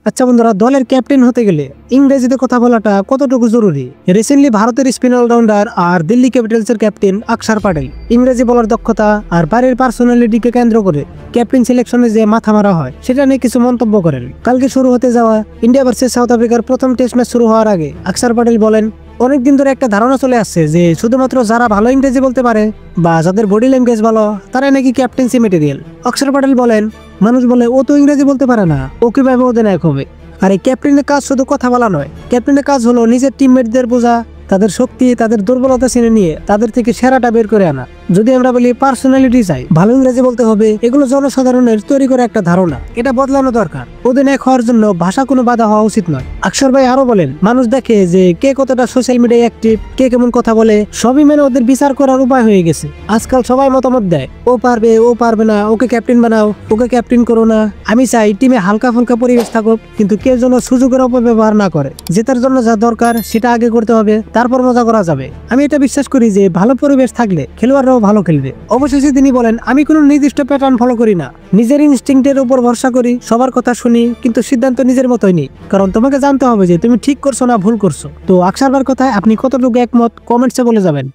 আচ্ছা বন্ধুরা, দলের ক্যাপ্টেন হতে গেলে ইংরেজিতে কথা বলাটা কতটুকু জরুরি? রিসেন্টলি ভারতের স্পিন অলরাউন্ডার আর দিল্লি ক্যাপিটালসের ক্যাপ্টেন অক্ষর প্যাটেল ইংরেজি বলার দক্ষতা আর বাড়ির পার্সোনালিটিকে কেন্দ্র করে ক্যাপ্টেন সিলেকশনে যে মাথা মারা হয় সেটা নিয়ে কিছু মন্তব্য করেন। কালকে শুরু হতে যাওয়া ইন্ডিয়া ভার্সেস সাউথ আফ্রিকার প্রথম টেস্ট ম্যাচ শুরু হওয়ার আগে অক্ষর প্যাটেল বলেন, অনেকদিন ধরে একটা ধারণা চলে আসছে যে শুধুমাত্র যারা ভালো ইংরেজি বলতে পারে বা যাদের বডি ল্যাঙ্গুয়েজ ভালো তারাই নাকি ক্যাপ্টেন্সি মেটেরিয়াল। অক্ষর প্যাটেল বলেন, মানুষ বলে ও তো ইংরেজি বলতে পারে না, ও কিভাবে অধিনায়ক হবে? আর এই ক্যাপ্টেনের কাজ শুধু কথা বলা নয়, ক্যাপ্টেনের কাজ হলো নিজের টিমমেটদের বোঝা, তাদের শক্তি, তাদের দুর্বলতা চিনে নিয়ে তাদের থেকে সেরাটা বের করে আনা। যদি আমরা বলি পার্সোনালিটি চাই, ভালো ইংরেজি বলতে হবে, এগুলো জনসাধারণের তৈরি করে একটা ধারণা, এটা বদলানো দরকার। অধিনায়ক হওয়ার জন্য ভাষা কোনো বাধা হওয়া উচিত নয়। অক্ষর ভাই আরো বলেন, মানুষ দেখে যে কে কতটা সোশ্যাল মিডিয়ায় অ্যাক্টিভ, কে কেমন কথা বলে, সবই মেনে ওদের বিচার করার উপায় হয়ে গেছে। আজকাল সবাই মতামত দেয়, ও পারবে, ও পারবে না, ওকে ক্যাপ্টেন বানাও, ওকে ক্যাপ্টেন করো না। আমি চাই টিমে হালকা ফুলকা পরিবেশ থাকুক, কিন্তু কেউ যেন সুযোগের অপব্যবহার না করে। জেতার জন্য যা দরকার সেটা আগে করতে হবে, তারপর মজা করা যাবে। আমি এটা বিশ্বাস করি যে ভালো পরিবেশ থাকলে খেলোয়াড়রাও ভালো খেলবে। অবশেষে তিনি বলেন, আমি কোনো নির্দিষ্ট প্যাটার্ন ফলো করি না, নিজের ইনস্টিংক্টের উপর ভরসা করি, সবার কথা শুনি, কিন্তু সিদ্ধান্ত নিজের মতোই নিই, কারণ তোমাকে জানতে হবে যে তুমি ঠিক করছো না ভুল করছো। তো অক্ষর ভাইয়ের কথায় আপনি কতটুকু একমত কমেন্টসে বলে যাবেন।